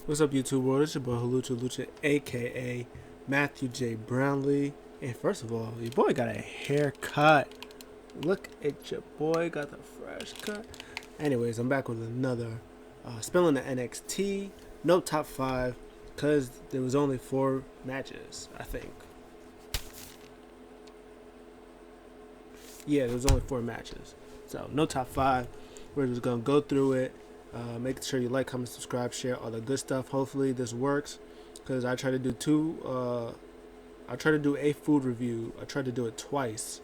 What's up, YouTube world? It's your boy Halucha Lucha, aka Matthew J. Brownlee. And first of all, your boy got a haircut. Look at your boy, got the fresh cut. Anyways, I'm back with another Spilling the NXT. No top 5, because there was only 4 matches, I think. Yeah, there was only 4 matches. So, no top 5. We're just going to go through it. Make sure you like, comment, subscribe, share, all the good stuff. Hopefully this works, because I try to do I try to do a food review. I tried to do it twice,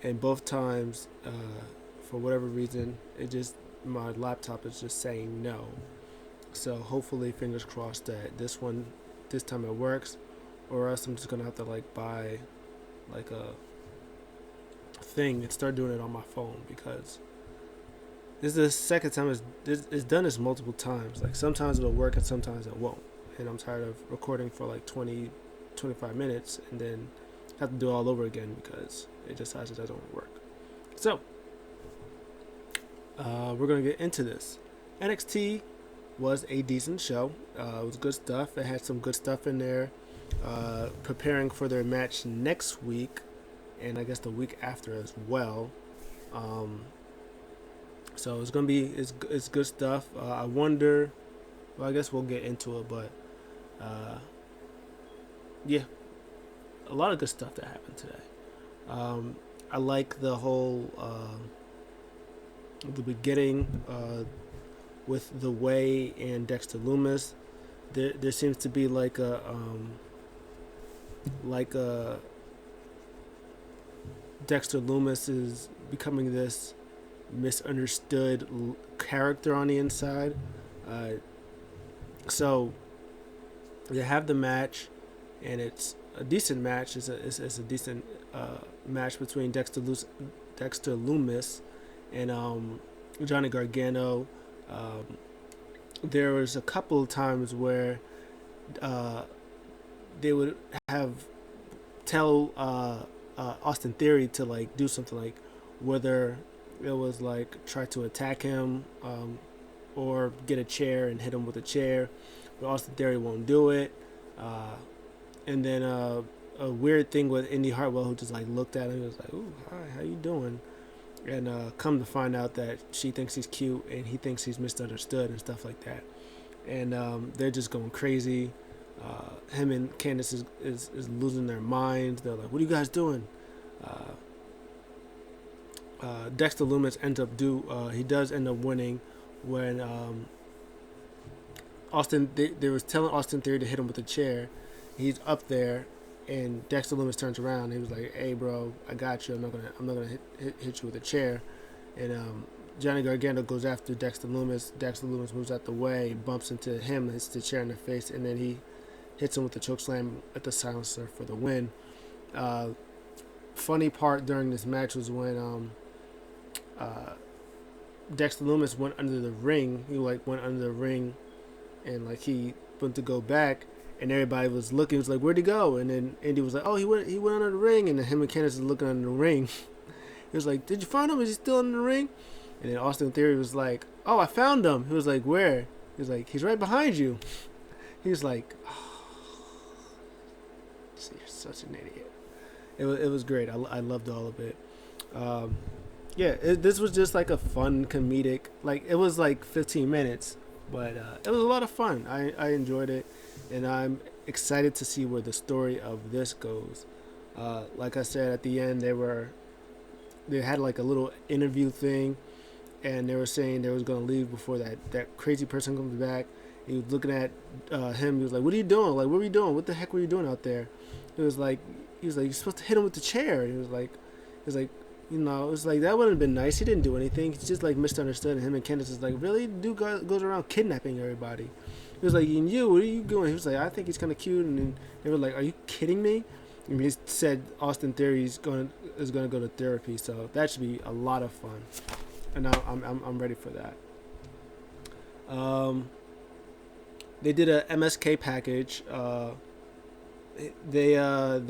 and both times, for whatever reason, my laptop is just saying no. So hopefully, fingers crossed that this time it works, or else I'm just gonna have to buy a thing and start doing it on my phone, because this is the second time it's done this multiple times. Like, sometimes it'll work and sometimes it won't. And I'm tired of recording for 25 minutes and then have to do it all over again because it decides it doesn't work. So, we're going to get into this. NXT was a decent show. It was good stuff. It had some good stuff in there. Preparing for their match next week, and I guess the week after as well. So it's gonna be it's good stuff. I wonder. Well, I guess we'll get into it, but yeah, a lot of good stuff that happened today. I like the whole the beginning with the Way and Dexter Lumis. There seems to be like a Dexter Lumis is becoming this misunderstood character on the inside. So they have the match, and it's a decent match. It's a decent match between Dexter Lumis and Johnny Gargano. There was a couple of times where they would tell Austin Theory to do something, whether it was try to attack him or get a chair and hit him with a chair, but Austin Theory won't do it. And then a weird thing with Indy Hartwell, who just looked at him and was like, "Ooh, hi, how you doing?" And come to find out that she thinks he's cute and he thinks he's misunderstood and stuff like that. And they're just going crazy. Him and Candace is losing their minds. They're like, "What are you guys doing?" Dexter Lumis he does end up winning when they was telling Austin Theory to hit him with a chair. He's up there, and Dexter Lumis turns around. He was like, "Hey, bro, I got you. I'm not gonna hit you with a chair." And Johnny Gargano goes after Dexter Lumis. Dexter Lumis moves out the way, bumps into him, hits the chair in the face, and then he hits him with the chokeslam at the silencer for the win. Funny part during this match was when Dexter Lumis went under the ring. He went under the ring, and he went to go back, and everybody was looking. It was like, "Where'd he go?" And then Indy was like, "Oh, he went under the ring." And then him and Candace was looking under the ring. He was like, "Did you find him? Is he still under the ring?" And then Austin Theory was like, "Oh, I found him." He was like, "Where?" He was like, "He's right behind you." He was like, "Oh, you're such an idiot." It was great. I loved all of it. This was just a fun comedic. It was 15 minutes, but it was a lot of fun. I enjoyed it, and I'm excited to see where the story of this goes. Like I said, at the end they had a little interview thing, and they were saying they was gonna leave before that crazy person comes back. He was looking at him. He was like, "What are you doing? What were you doing? What the heck were you doing out there?" He was like, "You're supposed to hit him with the chair." And he was like, it was like, that would have been nice. He didn't do anything. He's just misunderstood. And him and Candace is like, "Really? Dude goes around kidnapping everybody." He was like, "And you, what are you doing?" He was like, "I think he's kind of cute." And then they were like, "Are you kidding me?" And he said Austin Theory is going to go to therapy, so that should be a lot of fun. And I'm ready for that. They did a MSK package. They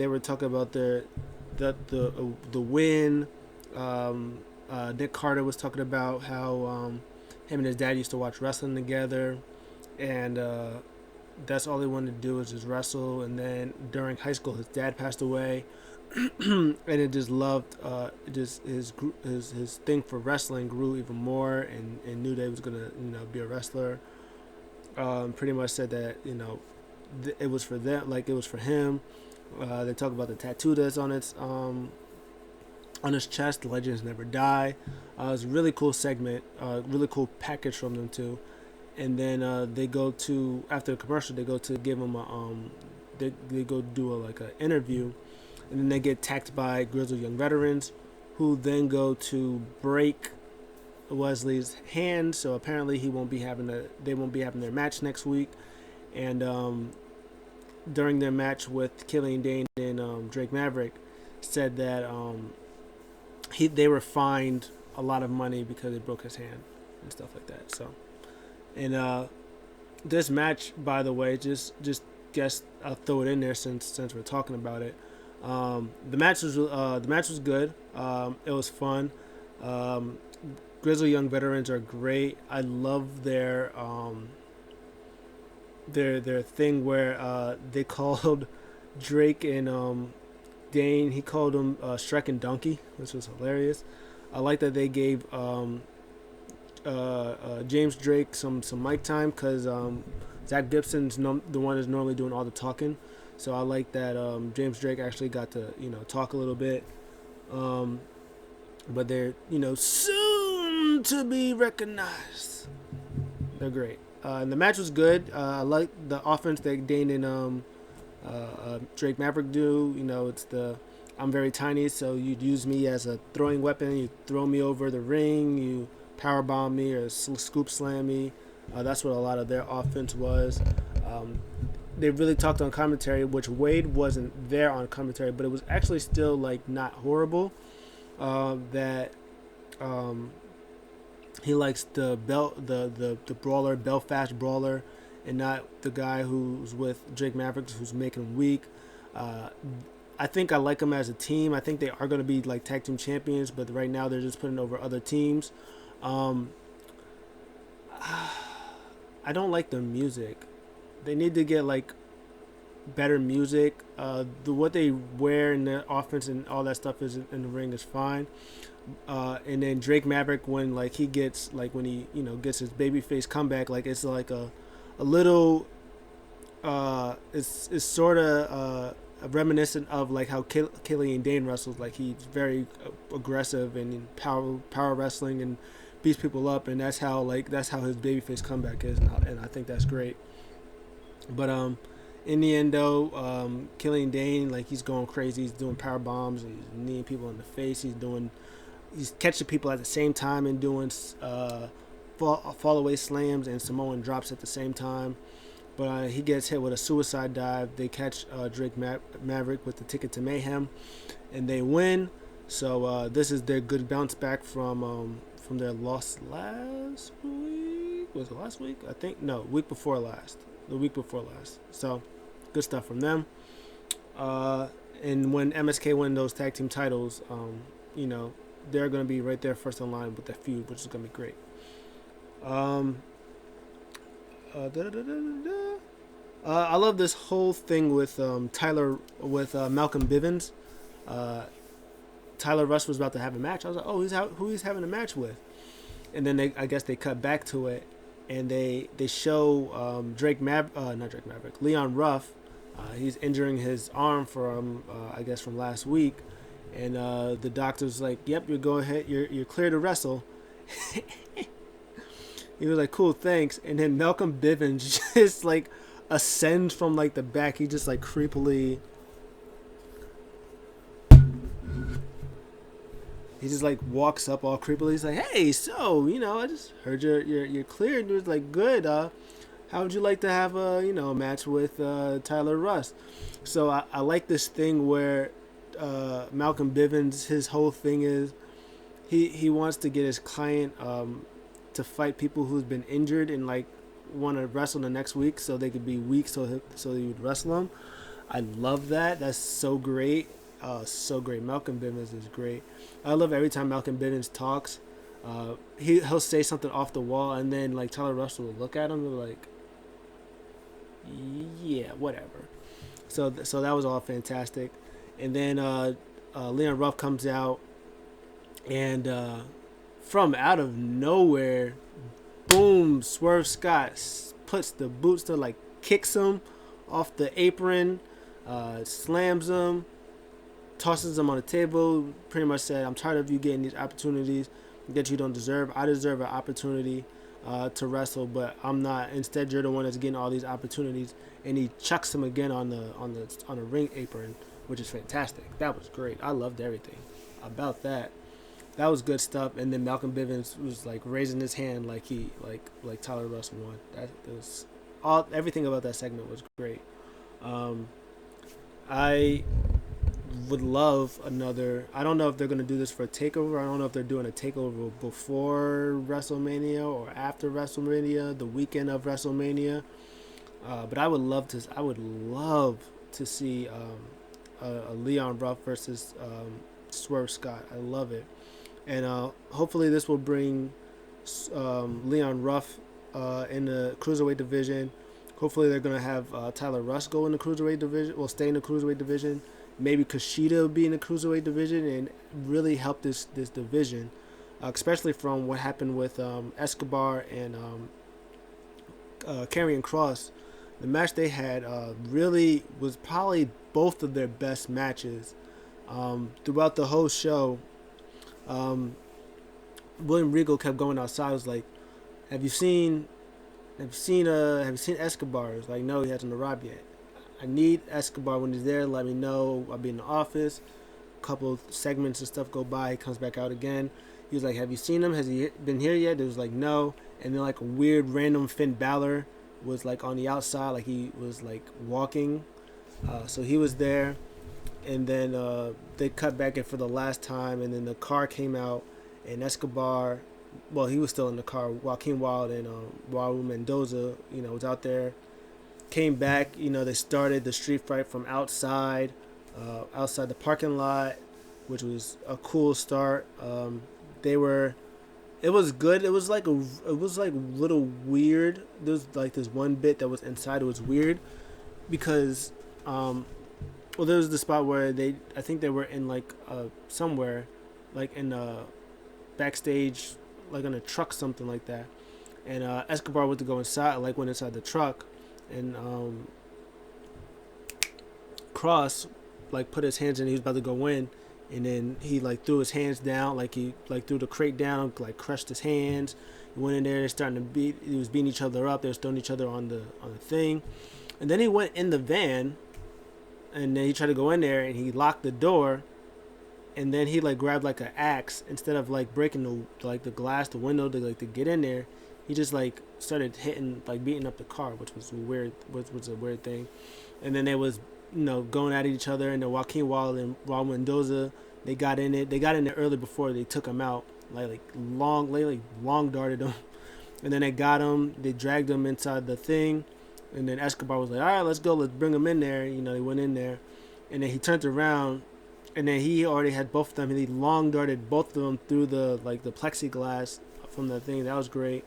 were talking about the win. Nick Carter was talking about how him and his dad used to watch wrestling together. and that's all he wanted to do was just wrestle. And then during high school, his dad passed away, and it just loved just his thing for wrestling grew even more, and knew that he was gonna be a wrestler. Pretty much said that it was for them, like it was for him. They talk about the tattoo that's on his chest. Legends never die. It was a really cool segment, really cool package from them too. And then they go to, after the commercial, they go to give him they go do a like an interview, and then they get attacked by grizzled young veterans, who then go to break Wesley's hand. So apparently they won't be having their match next week. And during their match with Killian Dane and Drake Maverick, said that they were fined a lot of money because they broke his hand and stuff like that. So, and this match, by the way, just guess I'll throw it in there since we're talking about it. The match was good. It was fun. Grizzly Young Veterans are great. I love their thing where they called Drake and Dane. He called him Shrek and Donkey, which was hilarious. I like that they gave James Drake some mic time, because Zach Gibson's the one that's normally doing all the talking. So I like that James Drake actually got to talk a little bit. But they're soon to be recognized. They're great. And the match was good. I like the offense that Dane and Drake Maverick do. It's I'm very tiny, so you'd use me as a throwing weapon. You throw me over the ring, you power bomb me or scoop slam me. That's what a lot of their offense was. They really talked on commentary, which Wade wasn't there on commentary, but it was actually still like not horrible. That he likes the brawler, Belfast brawler, and not the guy who's with Drake Maverick, who's making him weak. I think I like them as a team. I think they are going to be like tag team champions, but right now they're just putting over other teams. I don't like the music. They need to get like better music. What they wear in the offense and all that stuff is in the ring is fine. And then Drake Maverick, when like he gets like when he gets his babyface comeback, like it's like a little it's sort of reminiscent of like how Killian Dane wrestles. Like he's very aggressive and power wrestling and beats people up, and that's how his babyface comeback is, and I think that's great. But in the end though, Killian Dane, like he's going crazy. He's doing power bombs. He's kneeing people in the face. He's catching people at the same time and doing fall away slams and Samoan drops at the same time. But he gets hit with a suicide dive. They catch Drake Maverick with the ticket to mayhem, and they win. So this is their good bounce back from their loss last week. Was it last week? I think no, week before last. The week before last. So good stuff from them. And when MSK win those tag team titles, they're going to be right there first in line with that feud, which is going to be great. I love this whole thing with Malcolm Bivens. Tyler Rush was about to have a match. I was like, oh, who he's having a match with? And then I guess they cut back to it, and they show Leon Ruff. He's injuring his arm from last week, and the doctor's like, "Yep, you're going ahead. You're clear to wrestle." He was like, "Cool, thanks." And then Malcolm Bivens just like ascends from like the back. He just like creepily. He just like walks up all creepily. He's like, "Hey, so I just heard you're clear." And he was like, "Good. How would you like to have a match with Tyler Rush?" So I like this thing where Malcolm Bivens, his whole thing is he wants to get his client to fight people who's been injured and like want to wrestle the next week so they could be weak so he would wrestle them. I love that. That's so great. So great. Malcolm Bivens is great. I love every time Malcolm Bivens talks. He'll say something off the wall, and then like Tyler Rush will look at him and be like, Yeah, whatever. So that was all fantastic, and then Leon Ruff comes out, and from out of nowhere, boom! Swerve Scott puts the boots to, like, kicks him off the apron, slams him, tosses him on the table. Pretty much said, "I'm tired of you getting these opportunities that you don't deserve. I deserve an opportunity to wrestle, but I'm not. Instead, you're the one that's getting all these opportunities." And he chucks him again on the ring apron, which is fantastic. That was great. I loved everything about that. That was good stuff. And then Malcolm Bivens was like raising his hand like he like Tyler Russell won. That was all. Everything about that segment was great. Um, I would love another. I don't know if they're gonna do this for a takeover. I don't know if they're doing a takeover before WrestleMania or after WrestleMania, the weekend of WrestleMania. But I would love to. I would love to see a Leon Ruff versus Swerve Scott. I love it, and hopefully this will bring Leon Ruff in the cruiserweight division. Hopefully they're gonna have Tyler Russ go in the cruiserweight division. Well, stay in the cruiserweight division. Maybe Kushida will be in the cruiserweight division and really help this division, especially from what happened with Escobar and Karrion Kross. The match they had really was probably both of their best matches throughout the whole show. Um, William Regal kept going outside. Was like, "Have you seen? Have you seen Escobar?" I was like, "No, he hasn't arrived yet. I need Escobar when he's there. Let me know. I'll be in the office." A couple of segments and stuff go by. He comes back out again. He was like, "Have you seen him? Has he been here yet?" It was like, "No." And then like a weird random Finn Balor was like on the outside, like he was like walking. So he was there, and then they cut back in for the last time, and then the car came out, and Escobar, well, he was still in the car. Joaquin Wild and Raul Mendoza, was out there. Came back, they started the street fight from outside the parking lot, which was a cool start. They were It was good. It was like a little weird. There's like this one bit that was inside. It was weird because well, there was the spot where I think they were in like somewhere, like in backstage, like on a truck, something like that. And Escobar went to go inside, like went inside the truck, and Cross like put his hands in. He was about to go in, and then he like threw his hands down, like he like threw the crate down, like crushed his hands. He went in there, they're starting to beat. He was beating each other up. They were throwing each other on the thing, and then he went in the van, and then he tried to go in there, and he locked the door, and then he like grabbed like an axe instead of like breaking the glass, the window to get in there. He just like started hitting, like beating up the car, which was weird. Was a weird thing, and then they was going at each other, and then Joaquin Wild and Raul Mendoza, they got in it. They got in there early before they took him out, like long darted him, and then they got him. They dragged him inside the thing, and then Escobar was like, "All right, let's go. Let's bring him in there." They went in there, and then he turned around, and then he already had both of them. And he long darted both of them through the plexiglass from the thing. That was great.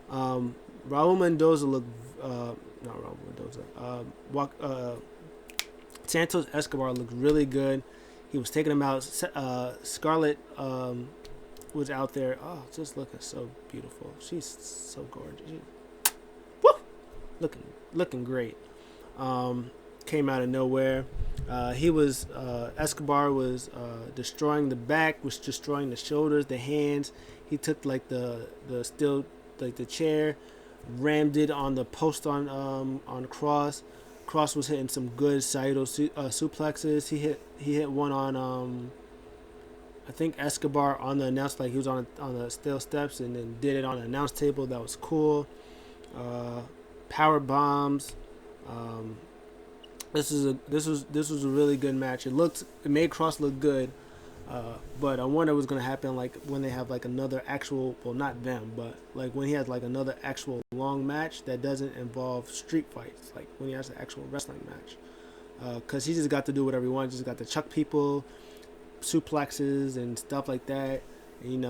Raul Mendoza looked, not Raul Mendoza. Santos Escobar looked really good. He was taking him out. Scarlett was out there. Oh, just looking so beautiful. She's so gorgeous. Woo! Looking great. Came out of nowhere. Escobar was destroying the back, was destroying the shoulders, the hands. He took like the steel, like the chair, rammed it on the post on Cross. Cross was hitting some good Saito suplexes. He hit one on I think Escobar on the announce, like he was on the steel steps, and then did it on the announce table. That was cool. Power bombs. This was a really good match. It made Cross look good. But I wonder what's gonna happen like when they have like another actual, well, not them, but like when he has like another actual long match that doesn't involve street fights, like when he has an actual wrestling match, because he just got to do whatever he wants. Just got to chuck people, suplexes and stuff like that. And,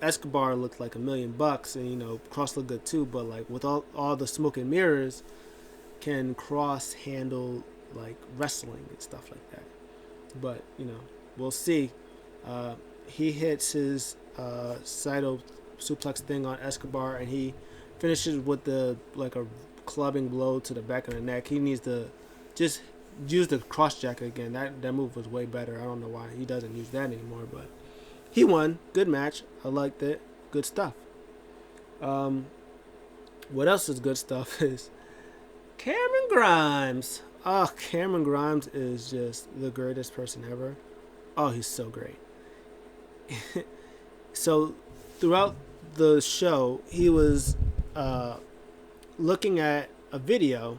Escobar looked like $1 million, and Cross looked good too. But like with all the smoke and mirrors, can cross handle like wrestling and stuff like that. But we'll see. He hits his Saito suplex thing on Escobar, and he finishes with the like a clubbing blow to the back of the neck. He needs to just use the cross jacket again. That move was way better. I don't know why he doesn't use that anymore, but he won. Good match. I liked it. Good stuff. What else is good stuff is Cameron Grimes. Oh, Cameron Grimes is just the greatest person ever. Oh, he's so great. So throughout the show, he was looking at a video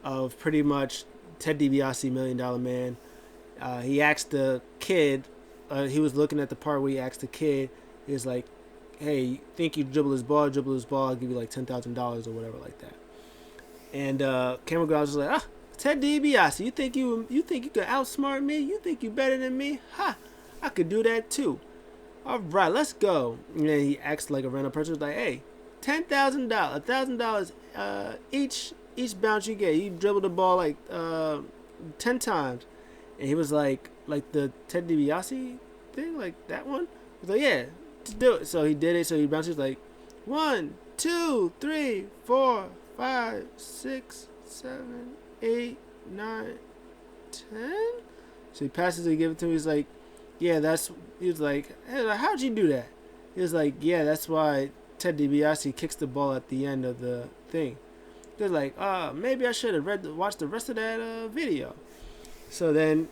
of pretty much Ted DiBiase, $1 Million Man. He asked the kid, he was looking at the part where he asked the kid, he was like, hey, think you dribble his ball, I'll give you like $10,000 or whatever like that. And Cameron Grimes was like, Ted DiBiase, you think you could outsmart me? You think you better than me? Ha! I could do that too. All right, let's go. And then he asked like a random person, was like, hey, $10,000, $1,000 each bounce you get. You dribble the ball like 10 times. And he was like the Ted DiBiase thing, like that one. He was like, yeah, just do it. So he did it. So he bounced. He was like 1, 2, 3, 4, 5, 6, 7, 8, 9, 10. So he passes it, give it to him. He's like, yeah, he was like, hey, how'd you do that? He was like, yeah, that's why Ted DiBiase kicks the ball at the end of the thing. He was like, maybe I should have watched the rest of that video. So then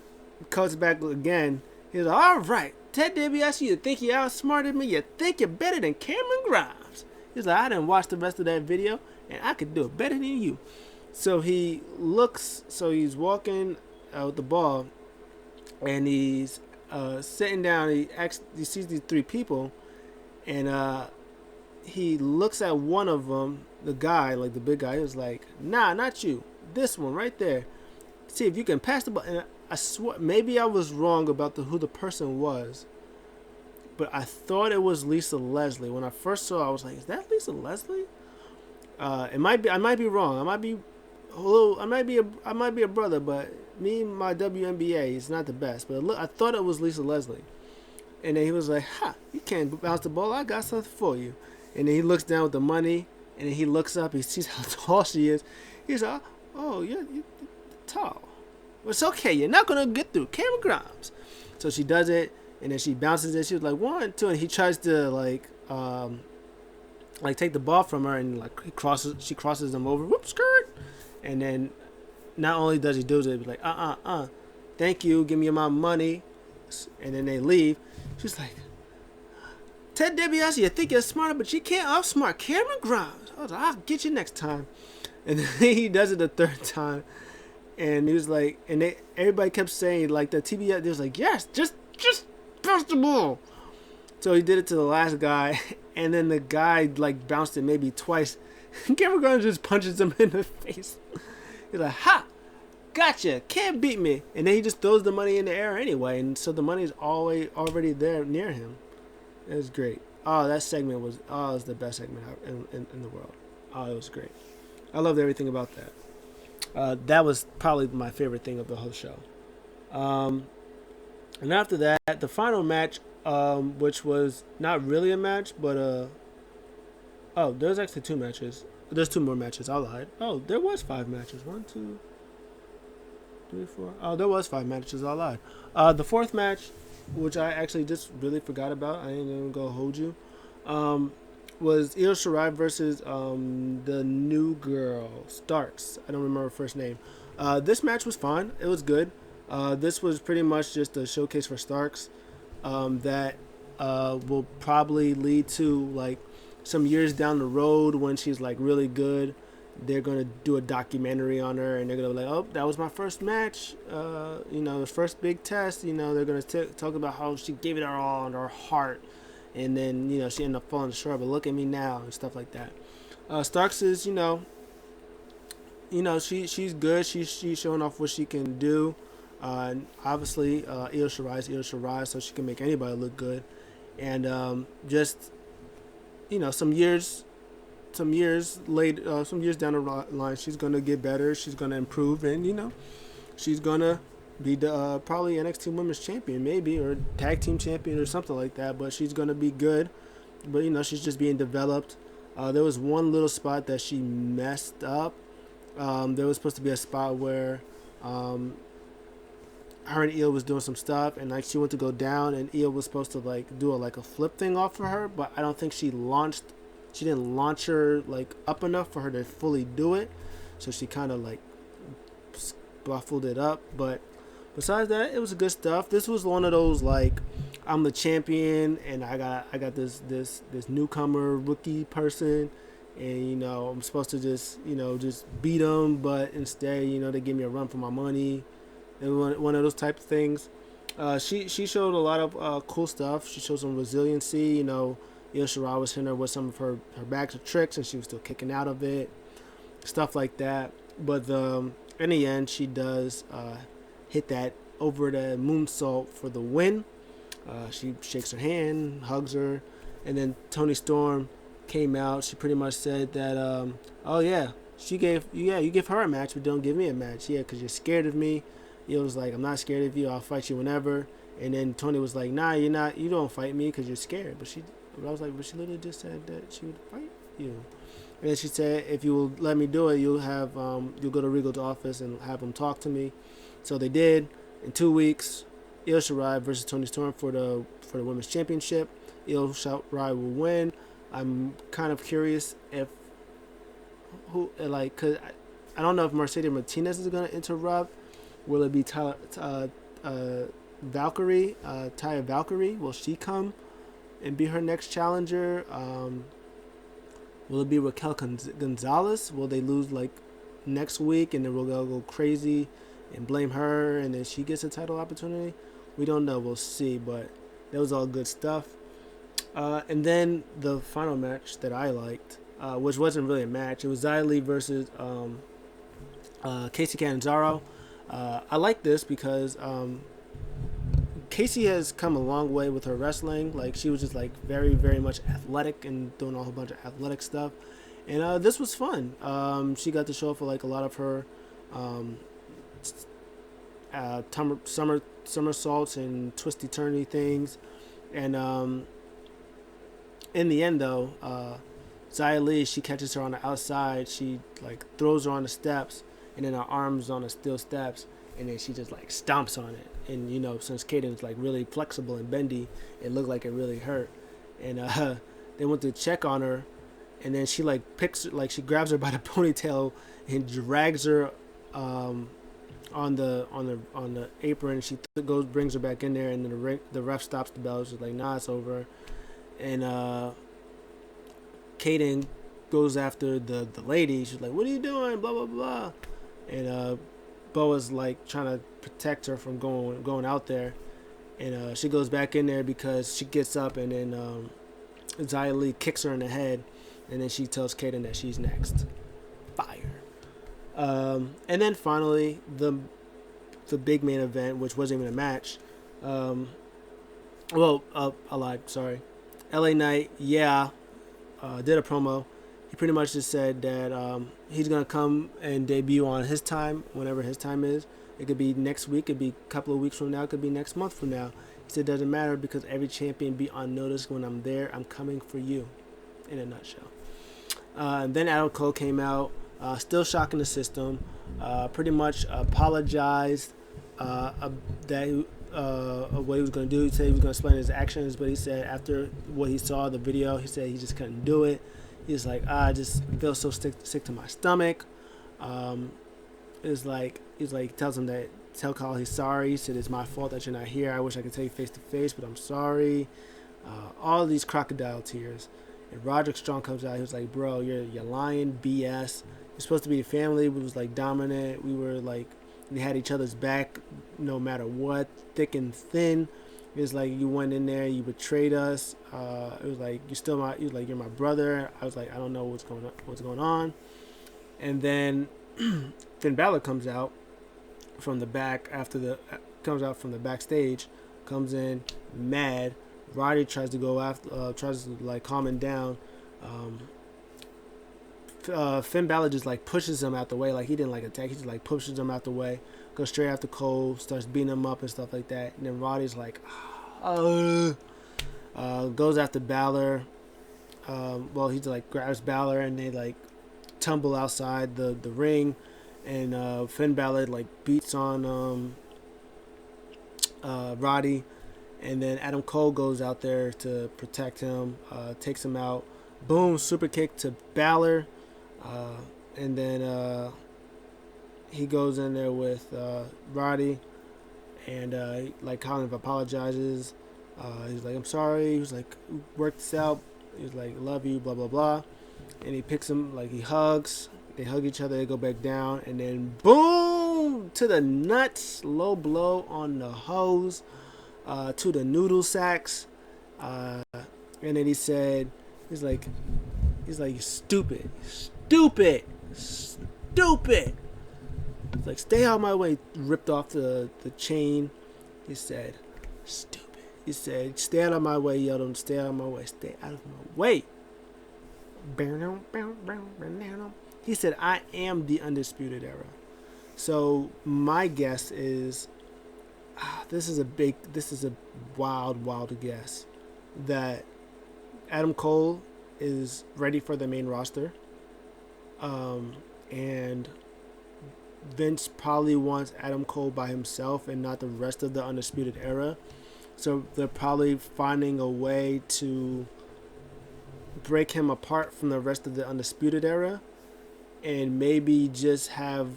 comes back again. He's like, all right, Ted DiBiase, you think you outsmarted me? You think you're better than Cameron Grimes? He's like, I didn't watch the rest of that video, and I could do it better than you. So he's walking with the ball, and he's sitting down. He sees these three people, and he looks at one of them, the guy, like the big guy. He was like, nah, not you. This one right there. See if you can pass the ball. And I swear, maybe I was wrong about who the person was, but I thought it was Lisa Leslie. When I first saw her, I was like, is that Lisa Leslie? It might be. I might be wrong. I might be a brother, but me and my WNBA is not the best. But look, I thought it was Lisa Leslie. And then he was like, you can't bounce the ball. I got something for you. And then he looks down with the money, and then he looks up. He sees how tall she is. He's like, oh, you're tall. Well, it's okay. You're not going to get through. Cameron Grimes. So she does it, and then she bounces it. She was like, 1, 2, and he tries to, take the ball from her, and, she crosses him over. Whoop, skirt. And then not only does he do it, he's like, thank you. Give me my money. And then they leave. She's like, Ted DiBiase, you think you're smarter, but you can't outsmart Cameron Grimes. I was like, I'll get you next time. And then he does it the third time. And he was like, and everybody kept saying, like, the TBS, they was like, yes, just bounce the ball. So he did it to the last guy. And then the guy, like, bounced it maybe twice. Cameron Grimes just punches him in the face. He's like, gotcha, can't beat me. And then he just throws the money in the air anyway. And so the money's already there near him. It was great. Oh, that segment was the best segment in the world. Oh, it was great. I loved everything about that. That was probably my favorite thing of the whole show. And after that, the final match, which was not really a match, but there's actually 2 matches. There's 2 more matches. I lied. Oh, there was 5 matches. 1, 2, 3, 4. Oh, there was 5 matches. I lied. The 4th match, which I actually just really forgot about, I ain't even gonna hold you, was Io Shirai versus the new girl, Starks. I don't remember her first name. This match was fun. It was good. This was pretty much just a showcase for Starks that will probably lead to, like, some years down the road when she's, like, really good. They're going to do a documentary on her, and they're going to be like, oh, that was my first match, the first big test. They're going to talk about how she gave it her all and her heart, and then, she ended up falling short, but look at me now, and stuff like that. Starks is, she's good. She's showing off what she can do. Obviously, Io Shirai, so she can make anybody look good. And just, some years some years later, some years down the line, she's gonna get better. She's gonna improve, and she's gonna be the probably NXT Women's Champion, maybe, or Tag Team Champion, or something like that. But she's gonna be good. But she's just being developed. There was one little spot that she messed up. There was supposed to be a spot where her and Io was doing some stuff, and like she went to go down, and Io was supposed to like do a flip thing off of her, but I don't think she didn't launch her like up enough for her to fully do it, so she kind of like buffled it up. But besides that, it was good stuff. This was one of those like, I'm the champion, and I got this newcomer rookie person, and I'm supposed to just beat them, but instead they give me a run for my money. And one of those type of things. She showed a lot of cool stuff. She showed some resiliency. Io Shirai was hitting her with some of her bags of tricks, and she was still kicking out of it. Stuff like that. But in the end, she does hit that over the moonsault for the win. She shakes her hand, hugs her, and then Toni Storm came out. She pretty much said that, oh yeah, you give her a match, but don't give me a match. Yeah, because you're scared of me. Io was like, I'm not scared of you. I'll fight you whenever. And then Toni was like, nah, you're not. You don't fight me because you're scared. But I was like, but she literally just said that she would fight you. And then she said, if you will let me do it, you'll go to Regal's office and have him talk to me. So they did. In 2 weeks, Io Shirai versus Toni Storm for the Women's Championship. Io Shirai will win. I'm kind of curious if cause I don't know if Mercedes Martinez is gonna interrupt. Will it be Valkyrie, Taya Valkyrie? Will she come and be her next challenger? Will it be Raquel Gonzalez? Will they lose like next week, and then we'll go crazy and blame her, and then she gets a title opportunity? We don't know. We'll see. But that was all good stuff. And then the final match that I liked, which wasn't really a match, it was Xia Li versus Kacey Catanzaro. I like this because Kacey has come a long way with her wrestling. Like, she was just like very, very much athletic and doing a whole bunch of athletic stuff. And this was fun. She got to show off for like a lot of her somersaults and twisty turny things. And in the end though, Xia Li, she catches her on the outside. She like throws her on the steps, and then her arms on the steel steps, and then she just like stomps on it. And since Kaden's like really flexible and bendy, it looked like it really hurt. And they went to check on her, and then she like she grabs her by the ponytail and drags her on the apron. She brings her back in there, and then the ref stops the bell. She's like, nah, it's over. And Kaden goes after the lady. She's like, what are you doing? Blah blah blah. And Boa's like trying to protect her from going out there, and she goes back in there because she gets up, and then Xia Li kicks her in the head, and then she tells Kaden that she's next. Fire. And then finally the big main event, which wasn't even a match. I lied. Sorry. LA Knight, did a promo. He pretty much just said that he's going to come and debut on his time, whenever his time is. It could be next week, it could be a couple of weeks from now, it could be next month from now. He said it doesn't matter because every champion be on notice. When I'm there, I'm coming for you, in a nutshell. And then Adam Cole came out, still shocking the system, pretty much apologized that what he was going to do. He said he was going to explain his actions, but he said after what he saw, the video, he said he just couldn't do it. He's like, I just feel so sick to my stomach. Tell Kyle he's sorry. He said, it's my fault that you're not here. I wish I could tell you face to face, but I'm sorry. All these crocodile tears. And Roderick Strong comes out. He was like, bro, you're lying, BS. You're supposed to be a family. We was like dominant. We were like, we had each other's back no matter what, thick and thin. It was like, you went in there, you betrayed us. It was like, you're my brother. I was like, I don't know what's going on. And then Finn Balor comes out from the back comes out from the backstage, comes in mad. Roddy tries to go after, tries to like calm him down. Finn Balor just like pushes him out the way. Like he didn't like attack. He just like pushes him out the way. Goes straight after Cole. Starts beating him up and stuff like that. And then Roddy's like, goes after Balor. Well, he like grabs Balor and they like tumble outside the ring. And Finn Balor like beats on Roddy. And then Adam Cole goes out there to protect him. Takes him out. Boom, super kick to Balor. And then he goes in there with Roddy, and like kind of apologizes. He's like, I'm sorry. He was like, work this out. He was like, love you, blah, blah, blah. And he picks him, like he hugs. They hug each other. They go back down. And then boom, to the nuts. Low blow on the hose, to the noodle sacks. And then he said, he's like, you stupid. It's like, stay out of my way. Ripped off the chain. He said, stupid. He said, stay out of my way. Yelled him, stay out of my way. Stay out of my way. He said, I am the Undisputed Era. So my guess is, this is a wild guess, that Adam Cole is ready for the main roster. And Vince probably wants Adam Cole by himself and not the rest of the Undisputed Era. So they're probably finding a way to break him apart from the rest of the Undisputed Era and maybe just have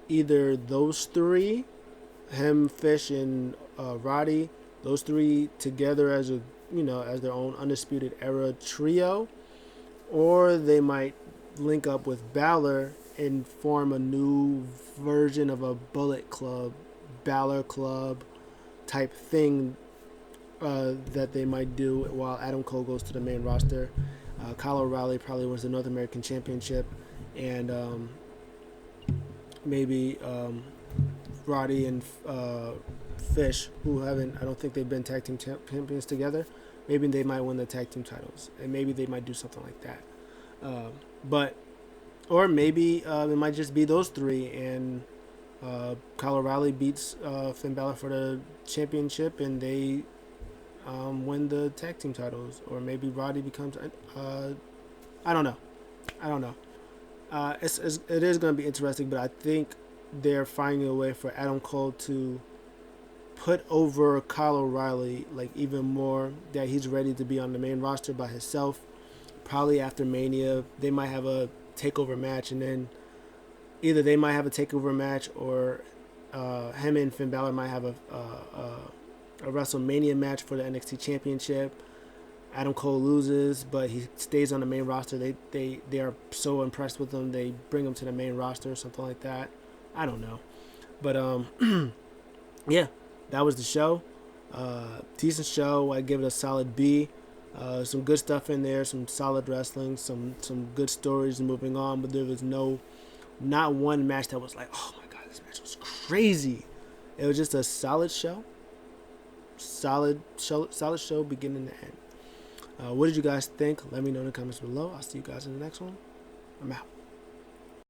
either those three, him, Fish, and Roddy, those three together as as their own Undisputed Era trio, or they might link up with Balor and form a new version of a Bullet Club, Balor Club type thing that they might do while Adam Cole goes to the main roster. Kyle O'Reilly probably wins the North American Championship, and maybe Roddy and Fish, who I don't think they've been tag team champions together, maybe they might win the tag team titles, and maybe they might do something like that. Or maybe it might just be those three, and Kyle O'Reilly beats Finn Balor for the championship, and they win the tag team titles. Or maybe Roddy becomes... I don't know. It is going to be interesting, but I think they're finding a way for Adam Cole to put over Kyle O'Reilly like even more, that he's ready to be on the main roster by himself. Probably after Mania, they might have a takeover match, and then either they might have a takeover match, or him and Finn Balor might have a WrestleMania match for the NXT Championship. Adam Cole loses, but he stays on the main roster. They are so impressed with him, they bring him to the main roster or something like that. I don't know, but yeah, that was the show. Decent show. I give it a solid B. Some good stuff in there, some solid wrestling, some good stories moving on, but there was not one match that was like, oh my god, this match was crazy. It was just a solid show. Solid show beginning to end. What did you guys think? Let me know in the comments below. I'll see you guys in the next one. I'm out.